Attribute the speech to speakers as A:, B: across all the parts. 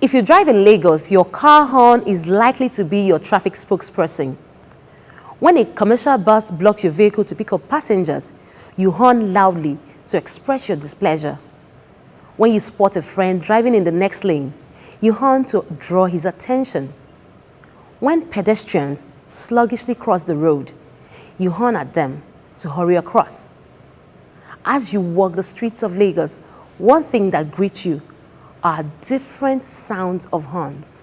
A: If you drive in Lagos, your car horn is likely to be your traffic spokesperson. When a commercial bus blocks your vehicle to pick up passengers, you horn loudly to express your displeasure. When you spot a friend driving in the next lane, you horn to draw his attention. When pedestrians sluggishly cross the road, you horn at them to hurry across. As you walk the streets of Lagos, one thing that greets you are different sounds of horns.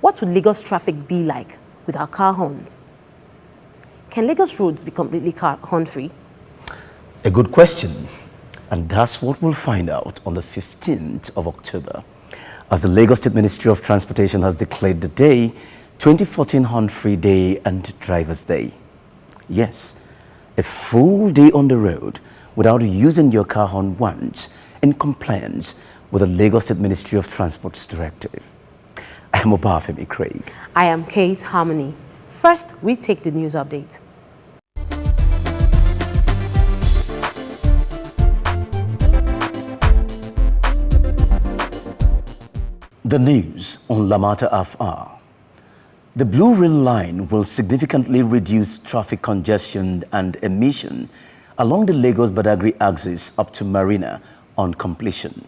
A: What would Lagos traffic be like with our car horns? Can Lagos roads be completely car horn-free?
B: A good question, and that's what we'll find out on the 15th of October, as the Lagos State Ministry of Transportation has declared the day 2014 Horn-Free Day and Drivers' Day. Yes, a full day on the road without using your car horn once, in compliance with the Lagos State Ministry of Transport's directive. I am Obafemi Craig.
A: I am Kate Harmony. First, we take the news update.
B: The news on Lamata FR. The Blue Rail Line will significantly reduce traffic congestion and emission along the Lagos-Badagry axis up to Marina on completion.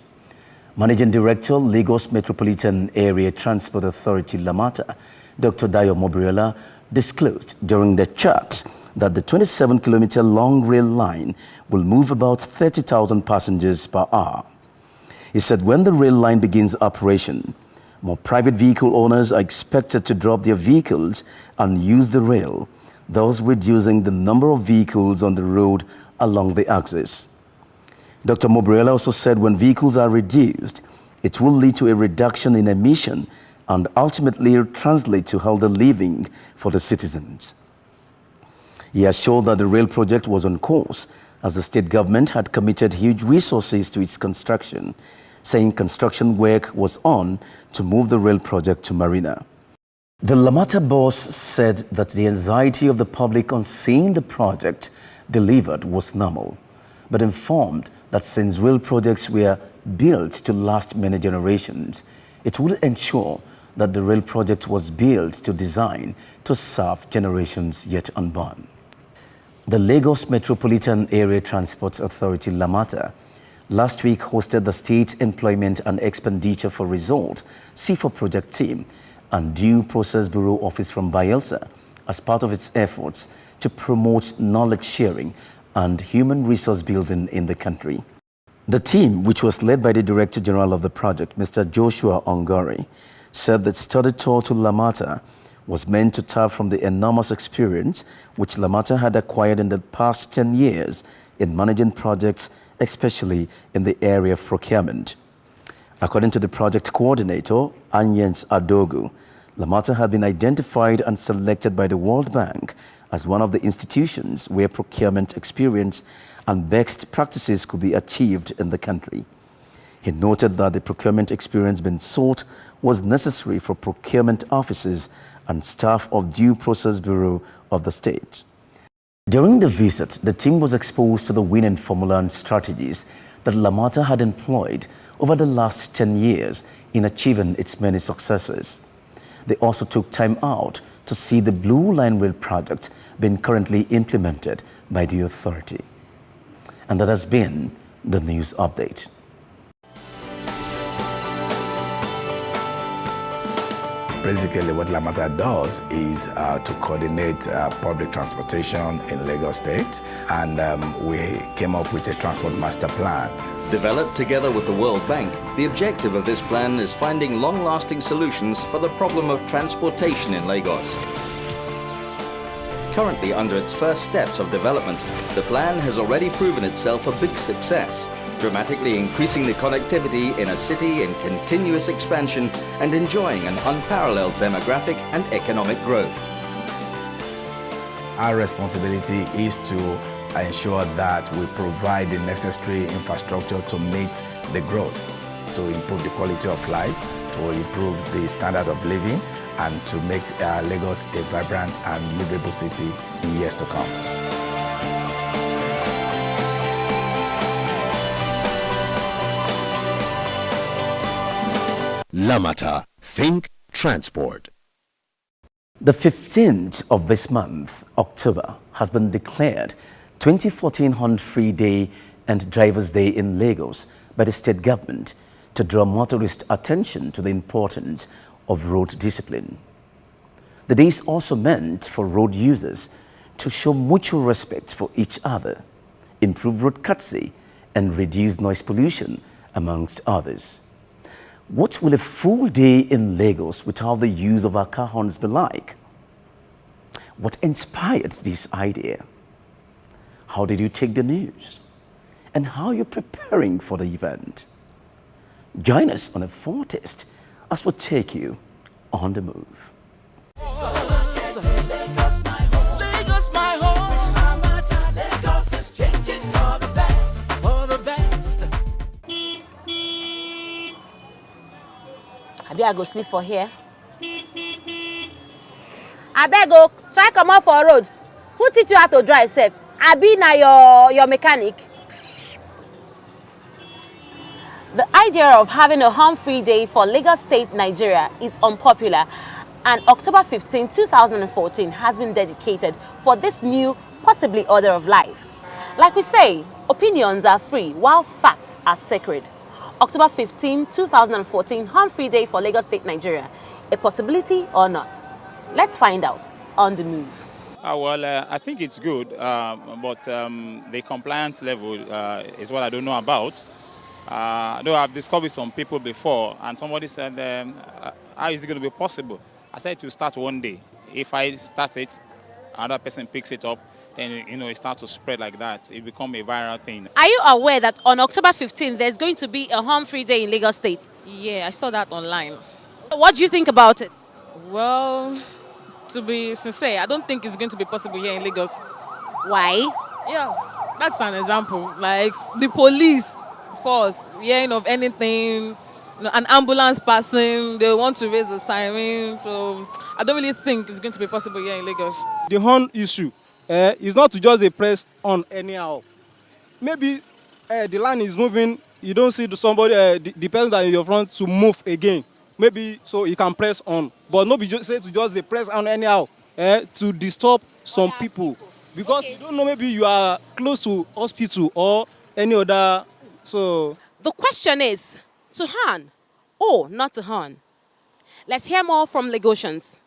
B: Managing Director, Lagos Metropolitan Area Transport Authority Lamata, Dr. Dayo Mobriela, disclosed during the chat that the 27-kilometer long rail line will move about 30,000 passengers per hour. He said when the rail line begins operation, more private vehicle owners are expected to drop their vehicles and use the rail, thus reducing the number of vehicles on the road along the axis. Dr. Mobriela also said when vehicles are reduced, it will lead to a reduction in emission and ultimately translate to healthier living for the citizens. He assured that the rail project was on course as the state government had committed huge resources to its construction, saying construction work was on to move the rail project to Marina. The Lamata boss said that the anxiety of the public on seeing the project delivered was normal, but informed that since rail projects were built to last many generations, it would ensure that the rail project was built to design to serve generations yet unborn. The Lagos Metropolitan Area Transport Authority Lamata last week hosted the State Employment and Expenditure for Result C4 project team and Due Process Bureau office from Bayelsa as part of its efforts to promote knowledge sharing and human resource building in the country. The team, which was led by the Director General of the project, Mr. Joshua Ongori, said that study tour to Lamata was meant to tap from the enormous experience which Lamata had acquired in the past 10 years in managing projects, especially in the area of procurement. According to the project coordinator, Anyens Adogu, Lamata had been identified and selected by the World Bank as one of the institutions where procurement experience and best practices could be achieved in the country. He noted that the procurement experience being sought was necessary for procurement officers and staff of Due Process Bureau of the state. During the visit, the team was exposed to the winning formula and strategies that Lamata had employed over the last 10 years in achieving its many successes. They also took time out to see the Blue Line Rail project being currently implemented by the authority. And that has been the news update.
C: Basically, what Lamata does is to coordinate public transportation in Lagos State, and we came up with a transport master plan.
D: Developed together with the World Bank, the objective of this plan is finding long-lasting solutions for the problem of transportation in Lagos. Currently under its first steps of development, the plan has already proven itself a big success, dramatically increasing the connectivity in a city in continuous expansion and enjoying an unparalleled demographic and economic growth.
C: Our responsibility is to ensure that we provide the necessary infrastructure to meet the growth, to improve the quality of life, to improve the standard of living, and to make Lagos a vibrant and livable city in years to come.
E: Lamata, think transport.
B: The 15th of this month, October, has been declared 2014 Horn-Free Day and Drivers' Day in Lagos by the state government to draw motorist attention to the importance of road discipline. The day is also meant for road users to show mutual respect for each other, improve road courtesy, and reduce noise pollution, amongst others. What will a full day in Lagos without the use of our car horns be like? What inspired this idea? How did you take the news? And how are you preparing for the event? Join us on a foretaste as we take you on the move.
A: I go sleep for here. I beg go try come out for road. Who teach you how to drive safe? I be na your mechanic. The idea of having a home-free day for Lagos State, Nigeria is unpopular, and October 15, 2014 has been dedicated for this new, possibly order of life. Like we say, opinions are free while facts are sacred. October 15, 2014, Home-Free Day for Lagos State, Nigeria. A possibility or not? Let's find out on the move.
F: I think it's good, but the compliance level is what I don't know about. Though I've discussed with some people before, and somebody said, how is it going to be possible? I said to start one day. If I start it, another person picks it up, then it starts to spread like that. It becomes a viral thing.
A: Are you aware that on October 15th, there's going to be a home-free day in Lagos State?
G: Yeah, I saw that online.
A: What do you think about it?
G: Well, to be sincere, I don't think it's going to be possible here in Lagos.
A: Why?
G: Yeah, that's an example. Like the police force, hearing of anything, an ambulance passing, they want to raise a siren. So I don't really think it's going to be possible here in Lagos.
H: The horn issue is not to just a press on anyhow. Maybe the line is moving, you don't see somebody, the person that is in your front to move again. Maybe so you can press on, but not be just say to just the press on anyhow to disturb some people. Because you don't know, maybe you are close to hospital or any other. So
A: the question is, to horn or not to horn? Let's hear more from Lagosians.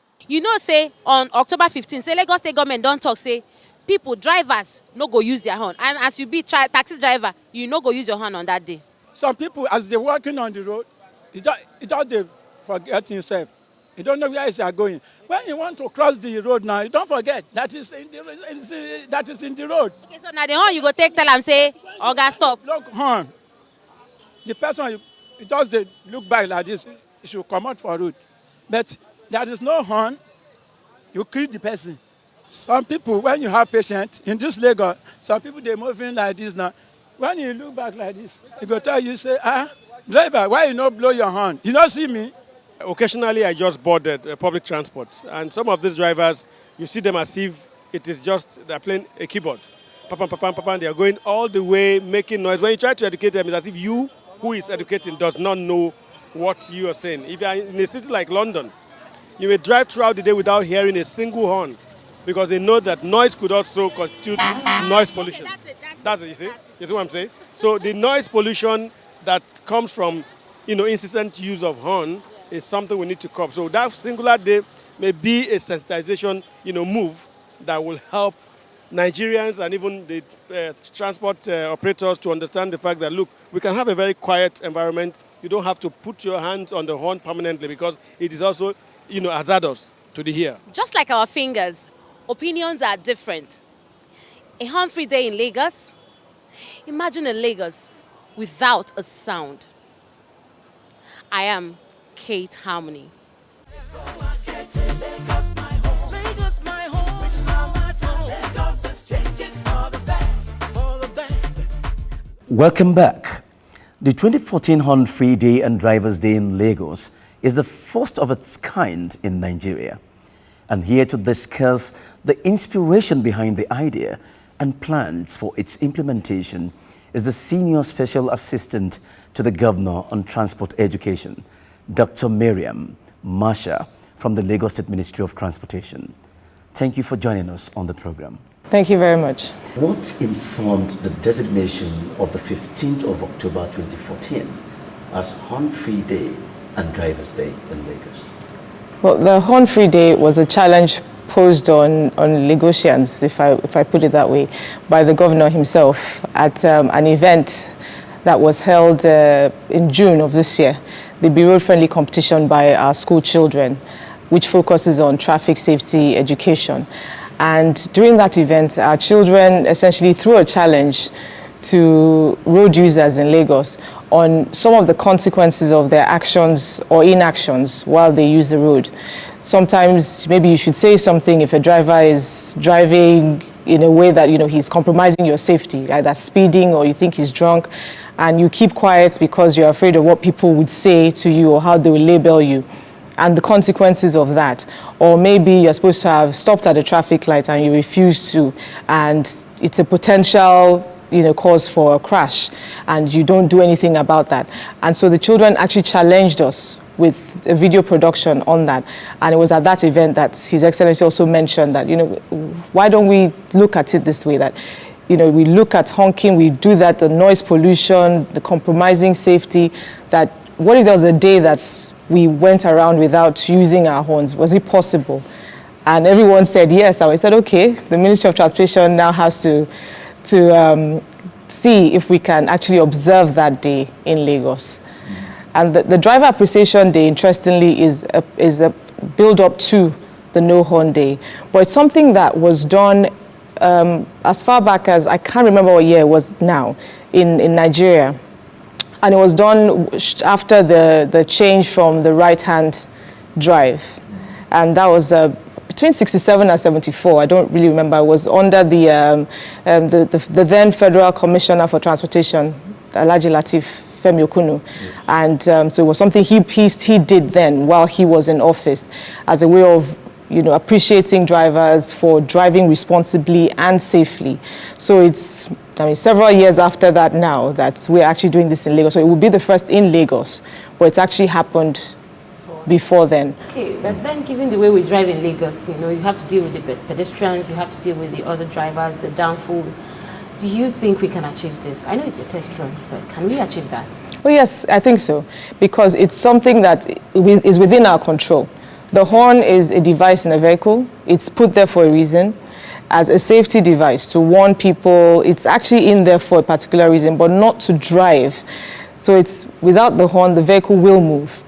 A: Say on October 15, say Lagos State government don't talk, say people, drivers, no go use their horn. And as you be taxi driver, you no go use your horn on that day.
I: Some people, as they're walking on the road, it just they forget himself. You don't know where they are going. When you want to cross the road now, you don't forget that is in the road.
A: Okay, so now the horn you go take tell them say, Oga stop.
I: Look, horn. The person you just they look back like this, you should come out for road. But there is no horn, you kill the person. Some people, when you have patients in this Lagos, some people they moving like this now. When you look back like this, you go tell you say, driver, why you not blow your horn? You not see me?
J: Occasionally, I just boarded public transport, and some of these drivers, you see them as if it is just they're playing a keyboard. Papam, papam, papam, they are going all the way, making noise. When you try to educate them, it's as if you, who is educating, does not know what you are saying. If you are in a city like London, you may drive throughout the day without hearing a single horn, because they know that noise could also constitute noise pollution. That's it, you see? You see what I'm saying? So the noise pollution that comes from, incessant use of horn is something we need to curb. So that singular day may be a sensitization, move that will help Nigerians and even the transport operators to understand the fact that, look, we can have a very quiet environment. You don't have to put your hands on the horn permanently because it is also, hazardous to the ear.
A: Just like our fingers, opinions are different. A home-free day in Lagos? Imagine a Lagos without a sound. I am Kate Harmony.
B: Welcome back. The 2014 Horn-Free Day and Drivers' Day in Lagos is the first of its kind in Nigeria. And here to discuss the inspiration behind the idea and plans for its implementation is the Senior Special Assistant to the Governor on Transport Education, Dr. Miriam Masha from the Lagos State Ministry of Transportation. Thank you for joining us on the program.
K: Thank you very much.
B: What informed the designation of the 15th of October 2014 as Horn-Free Day and Drivers' Day in Lagos?
K: Well, the Horn-Free Day was a challenge posed on Lagosians, if I put it that way, by the governor himself at an event that was held in June of this year, the Be Road Friendly competition by our school children, which focuses on traffic safety education. And during that event, our children essentially threw a challenge to road users in Lagos on some of the consequences of their actions or inactions while they use the road. Sometimes maybe you should say something if a driver is driving in a way that he's compromising your safety, either speeding or you think he's drunk, and you keep quiet because you're afraid of what people would say to you or how they will label you, and the consequences of that. Or maybe you're supposed to have stopped at a traffic light and you refuse to, and it's a potential cause for a crash, and you don't do anything about that. And so the children actually challenged us with a video production on that. And it was at that event that His Excellency also mentioned that, why don't we look at it this way, that we look at honking, we do that, the noise pollution, the compromising safety, that what if there was a day that we went around without using our horns? Was it possible? And everyone said yes. And we said, okay, the Ministry of Transportation now has to see if we can actually observe that day in Lagos. And the Driver Appreciation Day, interestingly, is a build-up to the No Horn Day. But it's something that was done as far back as, I can't remember what year it was now, in Nigeria. And it was done after the change from the right-hand drive. And that was between 67 and 74, I don't really remember. It was under the then Federal Commissioner for Transportation, Alhaji Lateef Femi Okunu. And so it was something he did then while he was in office as a way of appreciating drivers for driving responsibly and safely. So it's several years after that now that we're actually doing this in Lagos. So it will be the first in Lagos, but it's actually happened before then.
A: Okay, but then given the way we drive in Lagos, you have to deal with the pedestrians, you have to deal with the other drivers, the downfalls. Do you think we can achieve this? I know it's a test run, but can we achieve that?
K: Oh yes, I think so, because it's something that is within our control. The horn is a device in a vehicle. It's put there for a reason, as a safety device to warn people. It's actually in there for a particular reason, but not to drive. So it's without the horn, the vehicle will move.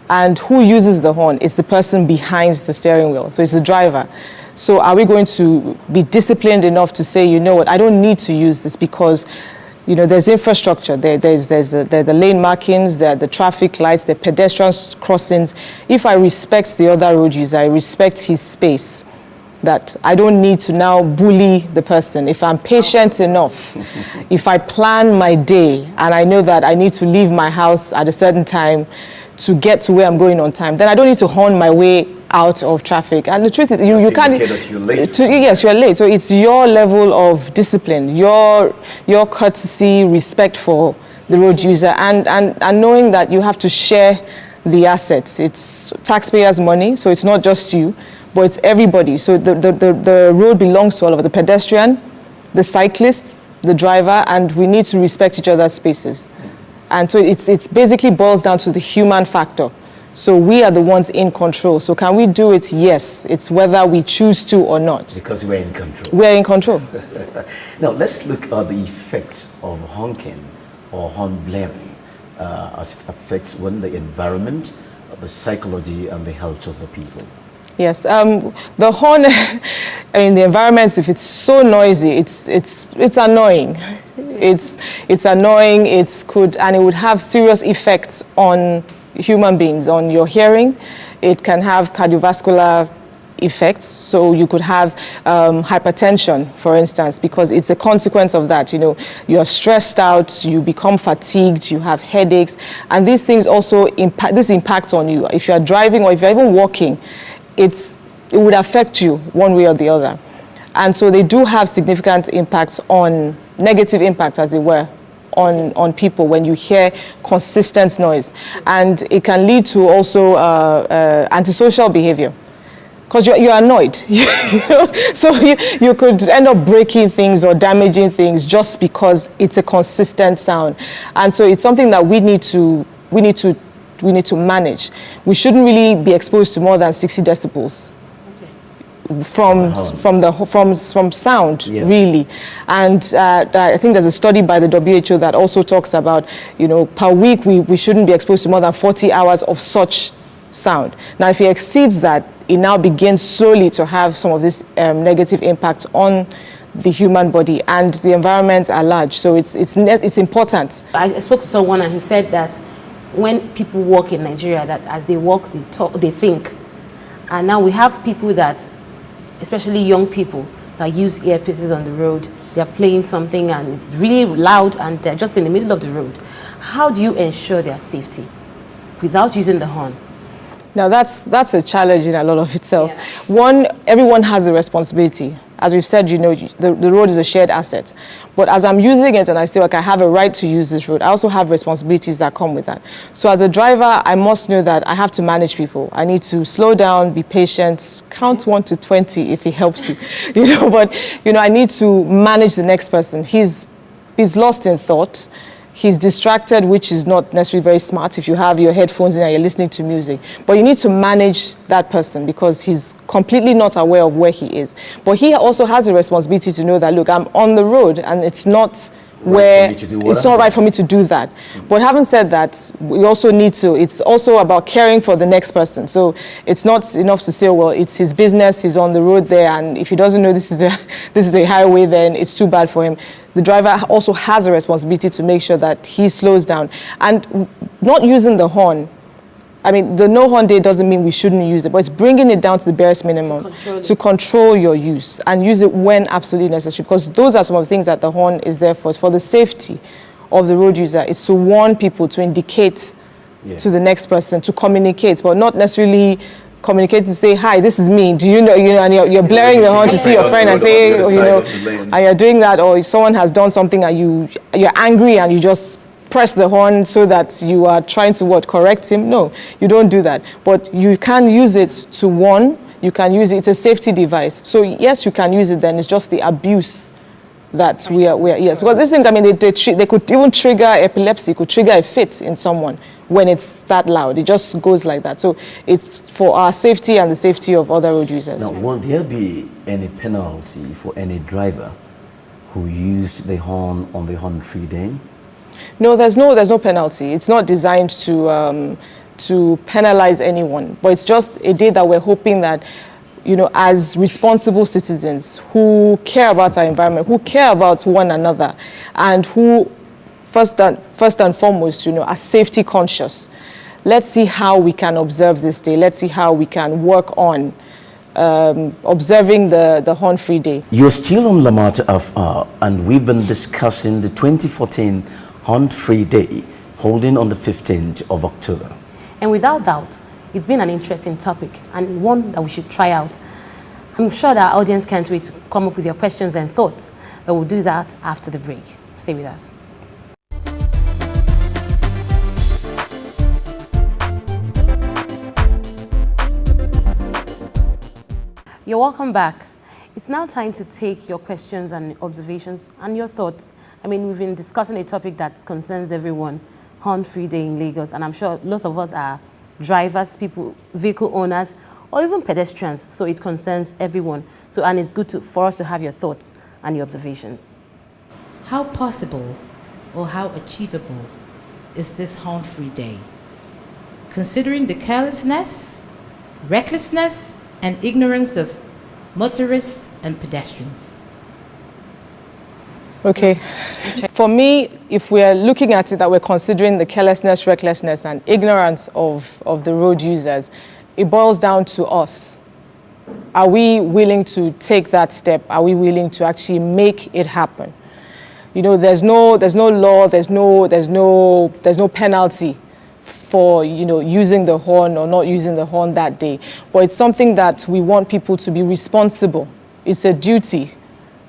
K: And who uses the horn? It's the person behind the steering wheel. So it's the driver. So are we going to be disciplined enough to say, what, I don't need to use this because there's infrastructure, there's the lane markings, there are the traffic lights, the pedestrian crossings. If I respect the other road user, I respect his space, that I don't need to now bully the person. If I'm patient enough, if I plan my day and I know that I need to leave my house at a certain time to get to where I'm going on time, then I don't need to horn my way out of traffic. And the truth is, you can't.
B: You're late.
K: Yes, you're late. So it's your level of discipline, your courtesy, respect for the road user, and knowing that you have to share the assets. It's taxpayers' money, so it's not just you, but it's everybody. So the road belongs to all of us, the pedestrian, the cyclists, the driver, and we need to respect each other's spaces. And so it's basically boils down to the human factor. So we are the ones in control. So can we do it? Yes. It's whether we choose to or not.
B: Because we're in control.
K: We're in control.
B: Now, let's look at the effects of honking or horn blaring as it affects the environment, the psychology, and the health of the people.
K: Yes. The horn, the environment, if it's so noisy, it's annoying. It's annoying. And it would have serious effects on human beings, on your hearing. It can have cardiovascular effects. So you could have hypertension, for instance, because it's a consequence of that. You're stressed out, you become fatigued, you have headaches, and these things also impact on you. If you're driving or if you're even walking, it would affect you one way or the other. And so they do have significant impacts negative impact, as it were, on people when you hear consistent noise. And it can lead to also antisocial behavior. Because you're annoyed. So you could end up breaking things or damaging things just because it's a consistent sound. And so it's something that we need to manage. We shouldn't really be exposed to more than 60 decibels. From sound, really. And I think there's a study by the WHO that also talks about, per week we shouldn't be exposed to more than 40 hours of such sound. Now, if it exceeds that, it now begins slowly to have some of this negative impact on the human body and the environment at large. So it's important.
A: I spoke to someone and he said that when people walk in Nigeria, that as they walk, they talk, they think. And now we have people that, especially young people, that use earpieces on the road. They're playing something and it's really loud and they're just in the middle of the road. How do you ensure their safety without using the horn?
K: Now that's a challenge in a lot of itself.
A: Yeah.
K: One, everyone has a responsibility. As we've said, the road is a shared asset. But as I'm using it and I say, okay, I have a right to use this road, I also have responsibilities that come with that. So as a driver, I must know that I have to manage people. I need to slow down, be patient, count 1 to 20 if it helps you. But I need to manage the next person. He's lost in thought. He's distracted, which is not necessarily very smart if you have your headphones in and you're listening to music. But you need to manage that person because he's completely not aware of where he is. But he also has a responsibility to know that, look, I'm on the road and it's not it's not right for me to do that. But having said that, we also need to, it's also about caring for the next person. So it's not enough to say, well, it's his business, he's on the road there, and if he doesn't know this is a highway, then it's too bad for him. The driver also has a responsibility to make sure that he slows down. And not using the horn, I mean, the no horn day doesn't mean we shouldn't use it, but it's bringing it down to the barest minimum to control your use and use it when absolutely necessary, because those are some of the things that the horn is there for. It's for the safety of the road user. It's to warn people, to indicate to the next person, to communicate, but not necessarily communicate to say, hi, this is me. Do you know, and you're blaring the horn to see your friend and say, and you're doing that, or if someone has done something and you're angry and you just press the horn so that you are trying to correct him. No, you don't do that. But you can use it to warn. You can use it. It's a safety device. So yes, you can use it. Then it's just the abuse that we are yes. Because these things, I mean, they could even trigger epilepsy. Could trigger a fit in someone when it's that loud. It just goes like that. So it's for our safety and the safety of other road users.
B: Now, will there be any penalty for any driver who used the horn on the horn-free day?
K: No, there's no penalty. It's not designed to penalize anyone, but it's just a day that we're hoping that, as responsible citizens who care about our environment, who care about one another, and who first and foremost, are safety conscious. Let's see how we can observe this day. Let's see how we can work on observing the horn-free day.
B: You're still on Lamata FR, and we've been discussing the 2014 Horn-Free Day, holding on the 15th of October.
A: And without doubt, it's been an interesting topic and one that we should try out. I'm sure that our audience can't wait to come up with your questions and thoughts, but we'll do that after the break. Stay with us. You're welcome back. It's now time to take your questions and observations and your thoughts. I mean, we've been discussing a topic that concerns everyone, Horn-Free Day in Lagos, and I'm sure lots of us are drivers, people, vehicle owners, or even pedestrians, so it concerns everyone. So, and it's good for us to have your thoughts and your observations.
L: How possible or how achievable is this Horn-Free Day? Considering the carelessness, recklessness, and ignorance of motorists and pedestrians.
K: Okay. For me, if we are looking at it that we're considering the carelessness, recklessness, and ignorance of the road users, it boils down to us. Are we willing to take that step? Are we willing to actually make it happen? There's no law, there's no penalty for using the horn or not using the horn that day. But it's something that we want people to be responsible. It's a duty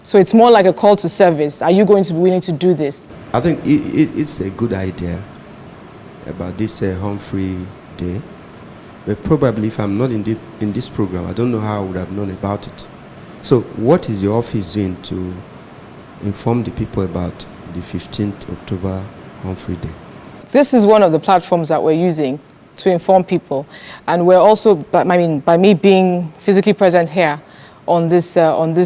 K: So it's more like a call to service. Are you going to be willing to do this?
M: I think it's a good idea about this home-free day. But probably if I'm not in this program, I don't know how I would have known about it. So what is your office doing to inform the people about the 15th October Home-Free Day?
K: This is one of the platforms that we're using to inform people. And we're also, by me being physically present here on this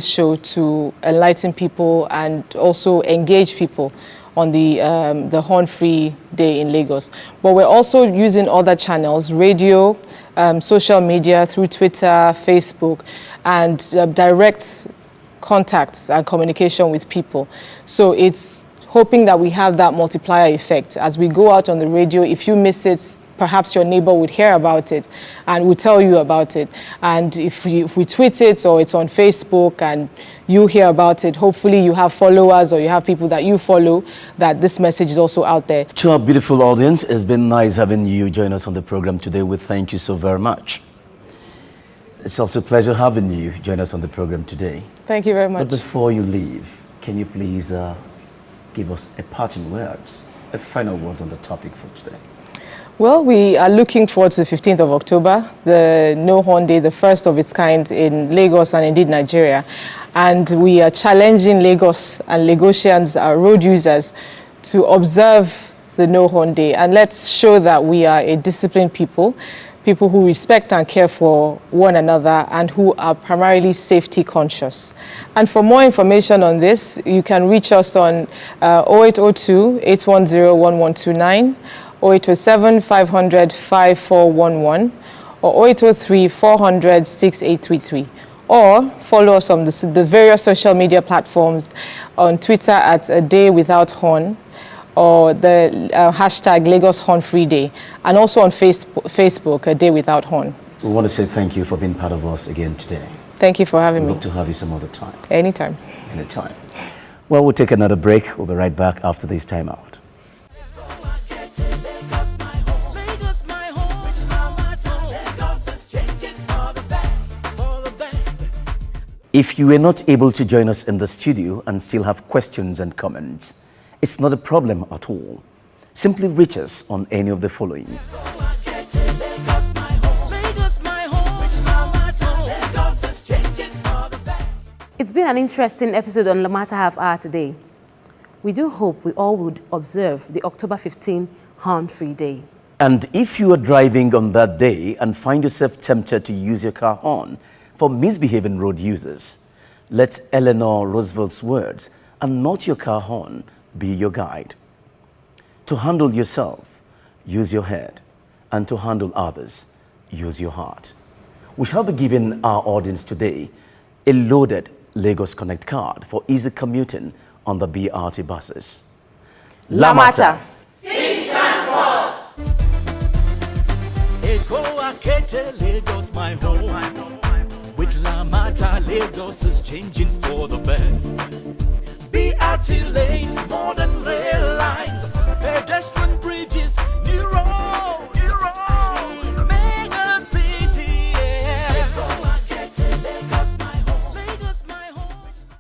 K: show, to enlighten people and also engage people on the Horn-Free Day in Lagos. But we're also using other channels, radio, social media through Twitter, Facebook, and direct contacts and communication with people. So it's hoping that we have that multiplier effect. As we go out on the radio, if you miss it, perhaps your neighbor would hear about it and will tell you about it. And if we tweet it or it's on Facebook and you hear about it, hopefully you have followers or you have people that you follow, that this message is also out there.
B: To our beautiful audience, it's been nice having you join us on the program today. We thank you so very much. It's also a pleasure having you join us on the program today.
K: Thank you very much.
B: But before you leave, can you please give us a parting words, a final word on the topic for today?
K: Well, we are looking forward to the 15th of October, the No Horn Day, the first of its kind in Lagos and indeed Nigeria. And we are challenging Lagos and Lagosians, our road users, to observe the No Horn Day. And let's show that we are a disciplined people who respect and care for one another and who are primarily safety conscious. And for more information on this, you can reach us on 0802 810 1129, 0807 500 5411, or 0803 400 6833. Or follow us on the various social media platforms, on Twitter at A Day Without Horn, or the hashtag Lagos Horn Free Day, and also on Facebook, A Day Without Horn.
B: We want to say thank you for being part of us again today.
K: Thank you for having me.
B: We hope to have you some other time.
K: Anytime.
B: Anytime. Well, we'll take another break. We'll be right back after this time out. If you were not able to join us in the studio and still have questions and comments, it's not a problem at all. Simply reach us on any of the following.
A: It's been an interesting episode on Lamata Half Hour today. We do hope we all would observe the October 15 Horn-Free Day.
B: And if you are driving on that day and find yourself tempted to use your car horn for misbehaving road users, let Eleanor Roosevelt's words, "and not your car horn," be your guide. To handle yourself, use your head, and to handle others, use your heart. We shall be giving our audience today a loaded Lagos Connect card for easy commuting on the BRT buses.
A: Lamata.
N: Think transport. Lagos, my home. With Lamata, Lagos is changing for the best. BRT